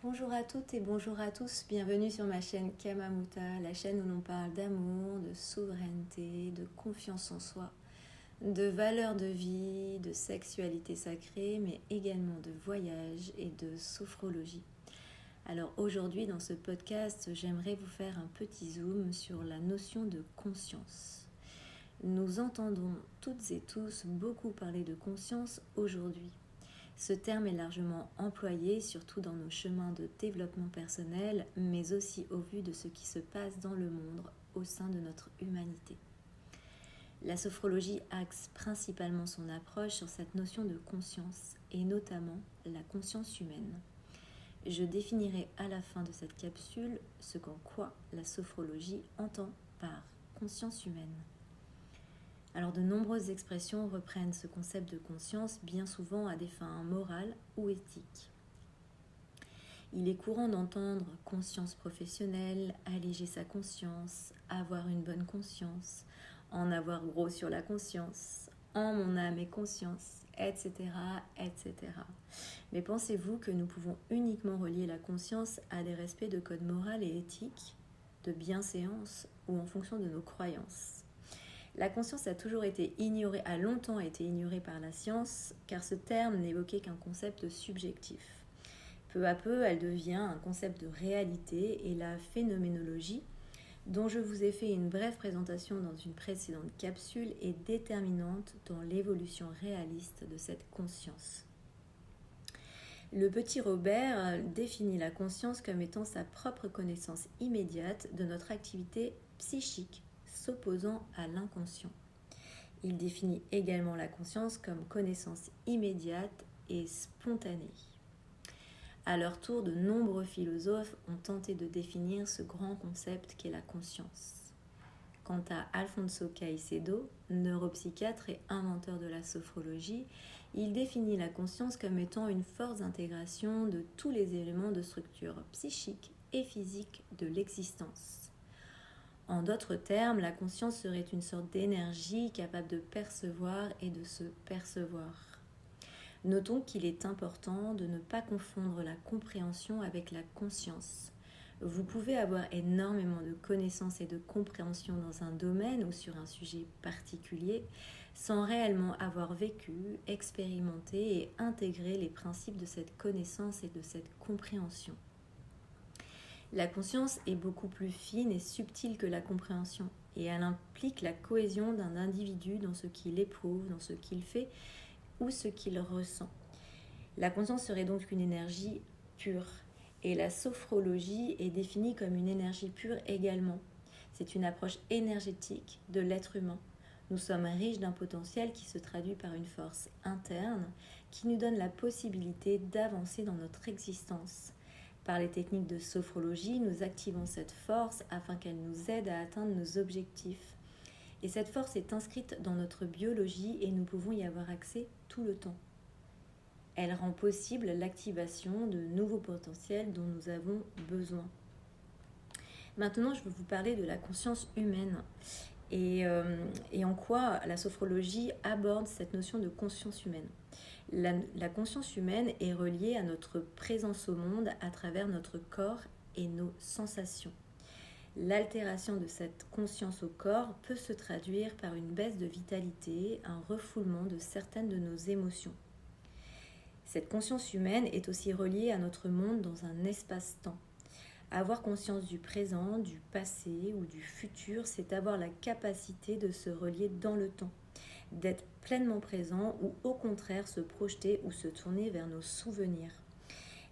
Bonjour à toutes et bonjour à tous, bienvenue sur ma chaîne Kamamuta, la chaîne où l'on parle d'amour, de souveraineté, de confiance en soi, de valeurs de vie, de sexualité sacrée, mais également de voyage et de sophrologie. Alors aujourd'hui dans ce podcast, j'aimerais vous faire un petit zoom sur la notion de conscience. Nous entendons toutes et tous beaucoup parler de conscience aujourd'hui. Ce terme est largement employé, surtout dans nos chemins de développement personnel, mais aussi au vu de ce qui se passe dans le monde au sein de notre humanité. La sophrologie axe principalement son approche sur cette notion de conscience, et notamment la conscience humaine. Je définirai à la fin de cette capsule ce qu'en quoi la sophrologie entend par conscience humaine. Alors de nombreuses expressions reprennent ce concept de conscience bien souvent à des fins morales ou éthiques. Il est courant d'entendre conscience professionnelle, alléger sa conscience, avoir une bonne conscience, en avoir gros sur la conscience, en mon âme et conscience, etc., etc. Mais pensez-vous que nous pouvons uniquement relier la conscience à des respects de code moral et éthique, de bienséance ou en fonction de nos croyances ? La conscience a longtemps été ignorée par la science, car ce terme n'évoquait qu'un concept subjectif. Peu à peu, elle devient un concept de réalité et la phénoménologie, dont je vous ai fait une brève présentation dans une précédente capsule, est déterminante dans l'évolution réaliste de cette conscience. Le petit Robert définit la conscience comme étant sa propre connaissance immédiate de notre activité psychique, s'opposant à l'inconscient. Il définit également la conscience comme connaissance immédiate et spontanée. À leur tour, de nombreux philosophes ont tenté de définir ce grand concept qu'est la conscience. Quant à Alfonso Caicedo, neuropsychiatre et inventeur de la sophrologie, il définit la conscience comme étant une force d'intégration de tous les éléments de structure psychique et physique de l'existence. En d'autres termes, la conscience serait une sorte d'énergie capable de percevoir et de se percevoir. Notons qu'il est important de ne pas confondre la compréhension avec la conscience. Vous pouvez avoir énormément de connaissances et de compréhension dans un domaine ou sur un sujet particulier sans réellement avoir vécu, expérimenté et intégré les principes de cette connaissance et de cette compréhension. La conscience est beaucoup plus fine et subtile que la compréhension, et elle implique la cohésion d'un individu dans ce qu'il éprouve, dans ce qu'il fait ou ce qu'il ressent. La conscience serait donc une énergie pure, et la sophrologie est définie comme une énergie pure également. C'est une approche énergétique de l'être humain. Nous sommes riches d'un potentiel qui se traduit par une force interne qui nous donne la possibilité d'avancer dans notre existence. Par les techniques de sophrologie, nous activons cette force afin qu'elle nous aide à atteindre nos objectifs. Et cette force est inscrite dans notre biologie et nous pouvons y avoir accès tout le temps. Elle rend possible l'activation de nouveaux potentiels dont nous avons besoin. Maintenant, je vais vous parler de la conscience humaine et en quoi la sophrologie aborde cette notion de conscience humaine. La conscience humaine est reliée à notre présence au monde à travers notre corps et nos sensations. L'altération de cette conscience au corps peut se traduire par une baisse de vitalité, un refoulement de certaines de nos émotions. Cette conscience humaine est aussi reliée à notre monde dans un espace-temps. Avoir conscience du présent, du passé ou du futur, c'est avoir la capacité de se relier dans le temps, d'être pleinement présent ou au contraire se projeter ou se tourner vers nos souvenirs.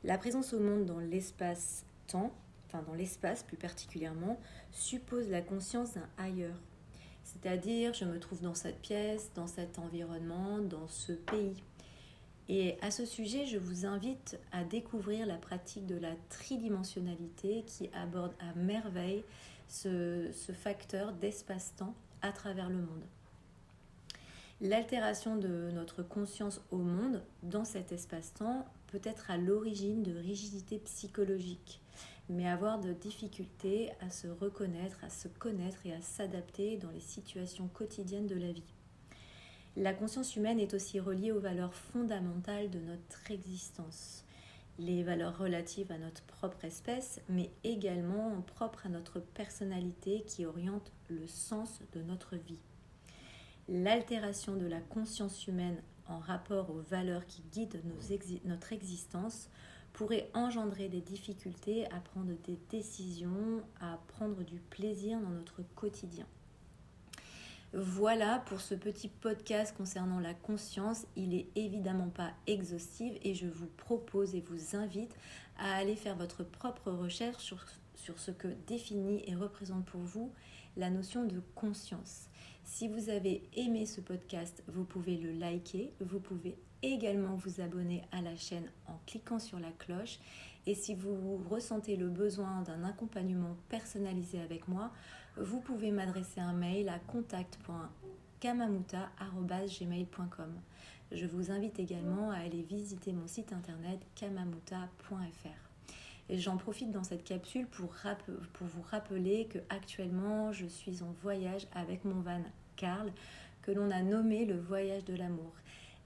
La présence au monde dans l'espace-temps, dans l'espace plus particulièrement, suppose la conscience d'un ailleurs. C'est-à-dire, je me trouve dans cette pièce, dans cet environnement, dans ce pays. Et à ce sujet, je vous invite à découvrir la pratique de la tridimensionnalité qui aborde à merveille ce facteur d'espace-temps à travers le monde. L'altération de notre conscience au monde dans cet espace-temps peut être à l'origine de rigidités psychologiques, mais avoir de difficultés à se reconnaître, à se connaître et à s'adapter dans les situations quotidiennes de la vie. La conscience humaine est aussi reliée aux valeurs fondamentales de notre existence. les valeurs relatives à notre propre espèce, mais également propres à notre personnalité qui orientent le sens de notre vie. L'altération de la conscience humaine en rapport aux valeurs qui guident notre existence pourrait engendrer des difficultés à prendre des décisions, à prendre du plaisir dans notre quotidien. Voilà pour ce petit podcast concernant la conscience. Il n'est évidemment pas exhaustif et je vous propose et vous invite à aller faire votre propre recherche sur ce que définit et représente pour vous la notion de conscience. Si vous avez aimé ce podcast, vous pouvez le liker, vous pouvez également vous abonner à la chaîne en cliquant sur la cloche. Et si vous ressentez le besoin d'un accompagnement personnalisé avec moi, vous pouvez m'adresser un mail à contact.kamamuta@gmail.com. Je vous invite également à aller visiter mon site internet kamamuta.fr. Et j'en profite dans cette capsule pour vous rappeler que actuellement je suis en voyage avec mon van Carl, que l'on a nommé le voyage de l'amour.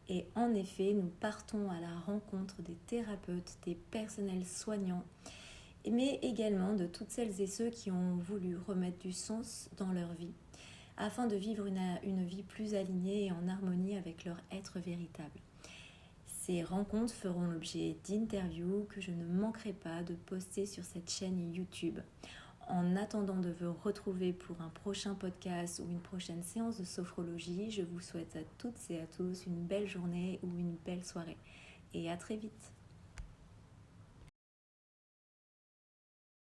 Et en effet, nous partons à la rencontre des thérapeutes, des personnels soignants, mais également de toutes celles et ceux qui ont voulu remettre du sens dans leur vie, afin de vivre une vie plus alignée et en harmonie avec leur être véritable. Ces rencontres feront l'objet d'interviews que je ne manquerai pas de poster sur cette chaîne YouTube. En attendant de vous retrouver pour un prochain podcast ou une prochaine séance de sophrologie, je vous souhaite à toutes et à tous une belle journée ou une belle soirée. Et à très vite.